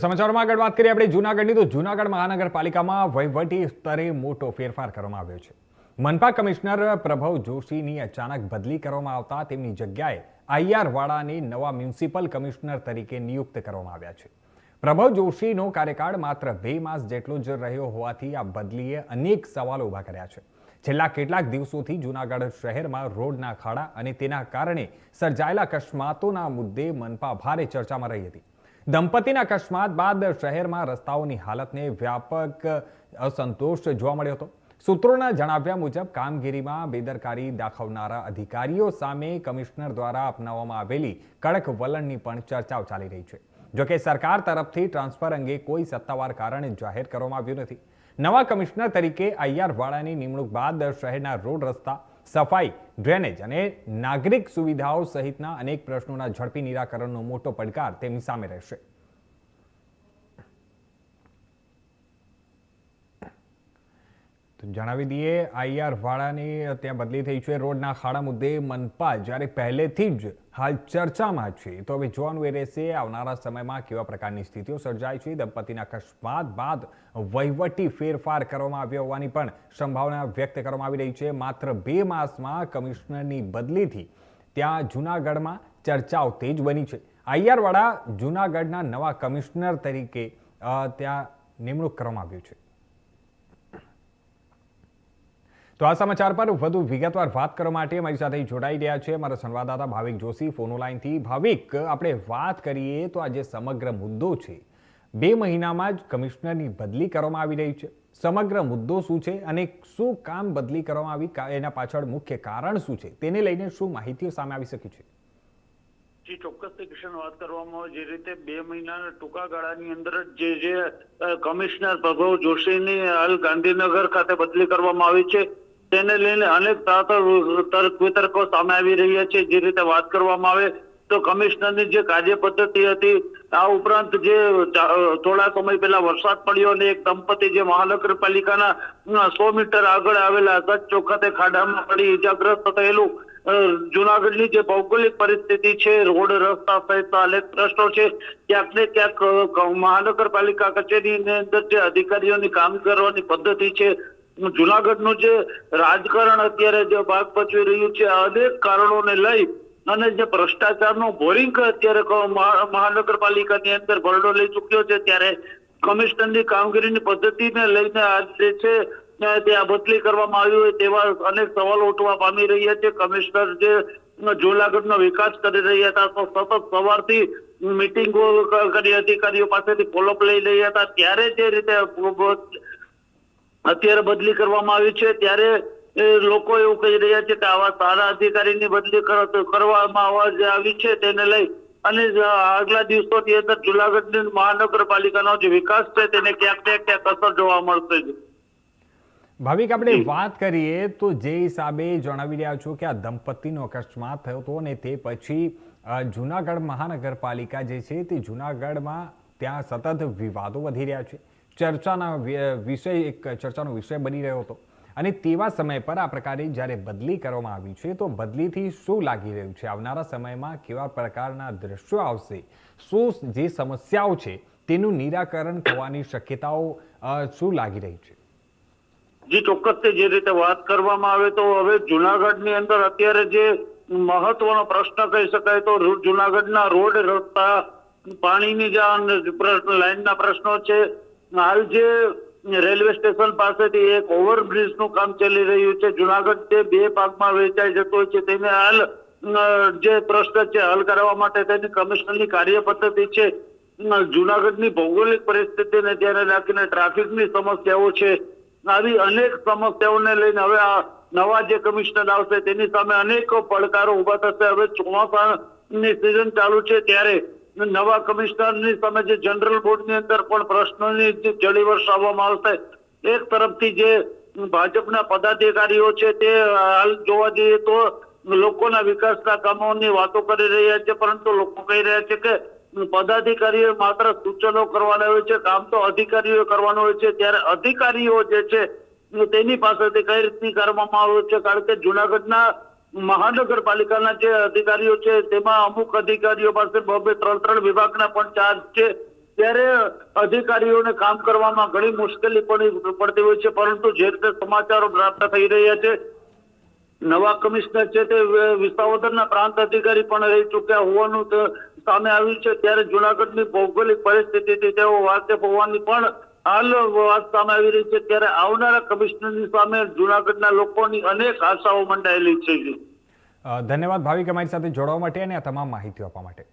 સમાચારમાં આગળ વાત કરીએ આપણે જૂનાગઢની તો જૂનાગઢ મહાનગરપાલિકામાં વહીવટી સ્તરે મોટો ફેરફાર કરવામાં આવ્યો છે। મનપા કમિશનર પ્રભવ જોશીની અચાનક બદલી કરવામાં આવતા તેમની જગ્યાએ આઈઆર વાડાને નવા મ્યુનિસિપલ કમિશનર તરીકે નિયુક્ત કરવામાં આવ્યા છે। પ્રભવ જોશીનો કાર્યકાળ માત્ર 2 માસ જેટલો જ રહ્યો હોવાથી આ બદલીએ અનેક સવાલો ઊભા કર્યા છે। છેલ્લા કેટલાક દિવસોથી જૂનાગઢ શહેરમાં રોડના ખાડા અને તેના કારણે સર્જાયેલા અકસ્માતોના મુદ્દે મનપા ભારે ચર્ચામાં રહી હતી। દંપતીના અકસ્માત બાદ શહેરમાં રસ્તાઓની હાલતને વ્યાપક અસંતોષ જોવા મળ્યો હતો। સૂત્રોના જણાવ્યા મુજબ કામગીરીમાં બેદરકારી દાખવનારા અધિકારીઓ સામે કમિશનર દ્વારા અપનાવવામાં આવેલી કડક વલણની પણ ચર્ચાઓ ચાલી રહી છે। જોકે સરકાર તરફથી ટ્રાન્સફર અંગે કોઈ સત્તાવાર કારણ જાહેર કરવામાં આવ્યું નથી। નવા કમિશનર તરીકે આઈઆર વાડાની નિમણૂક બાદ શહેરના રોડ રસ્તા, સફાઈ, ડ્રેનેજ અને નાગરિક સુવિધાઓ સહિતના અનેક પ્રશ્નોના ઝડપી નિરાકરણનો મોટો પડકાર તેમની સામે રહેશે। જણાવી દઈએ, આઈઆર વાડાની ત્યાં બદલી થઈ છે। રોડના ખાડા મુદ્દે મનપા જ્યારે પહેલેથી જ હાલ ચર્ચામાં છે, તો હવે જોવાનું એ રહેશે આવનારા સમયમાં કેવા પ્રકારની સ્થિતિઓ સર્જાય છે। દંપતીના અકસ્માત બાદ વહીવટી ફેરફાર કરવામાં આવ્યો હોવાની પણ સંભાવના વ્યક્ત કરવામાં આવી રહી છે। માત્ર 2 માસમાં કમિશનરની બદલીથી ત્યાં જૂનાગઢમાં ચર્ચાઓ તેજ બની છે। આઈઆર વાડા જૂનાગઢના નવા કમિશનર તરીકે ત્યાં નિમણૂક કરવામાં આવ્યું છે। તો આ સમાચાર પર વધુ વિગતવાર વાત કરવા માટે અમારી સાથે જોડાઈ રહ્યા છે અમારા સંવાદદાતા ભાવિક જોશી ફોન લાઈનથી। ભાવિક, આપણે વાત કરીએ તો આ જે સમગ્ર મુદ્દો છે, 2 મહિનામાં જ કમિશનરની બદલી કરવામાં આવી રહી છે। સમગ્ર મુદ્દો શું છે અને શું કામ બદલી કરવામાં આવી, એના પાછળ મુખ્ય કારણ શું છે, તેને લઈને શું માહિતીઓ સામે આવી શકી છે? જી, ચોક્કસથી કિશન, વાત કરવામાં આવે જે રીતે 2 મહિનાના ટૂંકા ગાળાની અંદર જે કમિશનર પ્રભવ જોશીની હાલ ગાંધીનગર ખાતે બદલી કરવામાં આવી છે, તેને લઈને અનેક તર્ક વિતર્કો સામે આવી રહ્યા છે। જે રીતે વાત કરવામાં આવે તો કમિશનરની જે કાર્ય પદ્ધતિ હતી, આ ઉપરાંત જે થોડા સમય પહેલા વરસાદ પડ્યો અને એક દંપતી જે મહાનગરપાલિકાના 100 મીટર આગળ આવેલા ગચ્ચો ખાતે ખાડામાં પડી ઇજાગ્રસ્ત થયેલું, જૂનાગઢની જે ભૌગોલિક પરિસ્થિતિ છે, રોડ રસ્તા સહિતના અનેક પ્રશ્નો છે, ક્યાંક ને ક્યાંક મહાનગરપાલિકા કચેરીની અંદર જે અધિકારીઓની કામ કરવાની પદ્ધતિ છે, જૂનાગઢનું જે રાજકારણ અત્યારે જે ભાગ ભજવી રહ્યું છે, અનેક કારણોને લઈ અને જે ભ્રષ્ટાચારનો બોરિંગ અત્યારે મહાનગરપાલિકાની અંદર ભરડો લઈ ચૂક્યો છે, ત્યારે કમિશનરની કામગીરીની પદ્ધતિને લઈને આજે છે ત્યાં બદલી કરવામાં આવી હોય તેવા અનેક સવાલો ઉઠવા પામી રહ્યા છે। કમિશનર જે જૂનાગઢનો વિકાસ કરી રહ્યા હતા, તો સતત સવારથી મિટિંગો કરી અધિકારીઓ પાસેથી ફોલોઅપ લઈ રહ્યા હતા, ત્યારે જે રીતે અત્યારે બદલી કરવામાં આવી છે, ત્યારે લોકો એવું કહી રહ્યા છે કે આવા સારા અધિકારીની બદલી કરવામાં આવી છે, તેને લઈ અને આગલા દિવસોની અંદર જૂનાગઢની મહાનગરપાલિકાનો જે વિકાસ છે તેને ક્યાંક ને ક્યાંક અસર જોવા મળશે। ભાવિક, આપણે વાત કરીએ તો જે હિસાબે જણાવી રહ્યા છો કે આ દંપતીનો અકસ્માત થયો હતો અને તે પછી જૂનાગઢ મહાનગરપાલિકા જે છે તે જૂનાગઢમાં ત્યાં સતત વિવાદો વધી રહ્યા છે, ચર્ચાનો વિષય બની રહ્યો હતો, અને તેવા સમય પર આ પ્રકારે જ્યારે બદલી કરવામાં આવી છે, તો બદલીથી શું લાગી રહ્યું છે? આવનારા સમયમાં કેવા પ્રકારના દ્રશ્યો આવશે? શું જે સમસ્યાઓ છે તેનું નિરાકરણ થવાની શક્યતાઓ શું લાગી રહી છે? જી, ચોક્કસથી જે રીતે વાત કરવામાં આવે તો હવે જૂનાગઢની અંદર અત્યારે જે મહત્વનો પ્રશ્ન કહી શકાય તો જૂનાગઢના રોડ રસ્તા, પાણીની લાઈનના પ્રશ્નો છે। હાલ જે રેલવે સ્ટેશન પાસેથી એક ઓવરબ્રિજનું કામ ચાલી રહ્યું છે, જૂનાગઢ જે 2 ભાગમાં વહેંચાઈ જતો હોય છે, તેને હાલ જે પ્રશ્ન છે હલ કરવા માટે તેની કમિશનરની કાર્ય પદ્ધતિ છે, જૂનાગઢની ભૌગોલિક પરિસ્થિતિને ધ્યાને રાખીને ટ્રાફિકની સમસ્યાઓ છે, આવી અનેક સમસ્યાઓને લઈને હવે આ નવા જે કમિશનર આવશે તેની સામે અનેક પડકારો ઉભા થશે। હવે ચોમાસાની સિઝન ચાલુ છે, ત્યારે નવા કમિશનરની સામે જે જનરલ બોર્ડની અંદર પણ પ્રશ્નોની જડી વરસાવવામાં આવશે। એક તરફથી જે ભાજપના પદાધિકારીઓ છે તે હાલ જોવા જઈએ તો લોકોના વિકાસના કામોની વાતો કરી રહ્યા છે, પરંતુ લોકો કહી રહ્યા છે કે પદાધિકારીઓ માત્ર સૂચનો કરવાના હોય છે, કામ તો અધિકારીઓ કરવાનું હોય છે, ત્યારે અધિકારીઓ જે છે તેની પાસેથી કઈ રીતની કરવામાં આવે છે, કારણ કે જૂનાગઢના મહાનગરપાલિકાના જે અધિકારીઓ છે તેમાં અમુક અધિકારીઓ પાસે 2-3 વિભાગના પણ ચાર્જ છે, ત્યારે અધિકારીઓને કામ કરવામાં ઘણી મુશ્કેલી પડતી હોય છે, પરંતુ જે રીતે સમાચારો પ્રાપ્ત થઈ રહ્યા છે, નવા કમિશનર છે તે વિસાવદરના પ્રાંત અધિકારી પણ રહી ચૂક્યા હોવાનું સામે આવ્યું છે, ત્યારે જુનાગઢની ભૌગોલિક પરિસ્થિતિથી તેઓ વાકેફ હોવાની પણ હાલ વાત સામે આવી રહી છે, ત્યારે આવનારા કમિશનરની સામે જુનાગઢના લોકોની અનેક આશાઓ મંડાયેલી છે. ધન્યવાદ ભાવિક, અમારી સાથે જોડાવા માટે અને આ તમામ માહિતી આપવા માટે.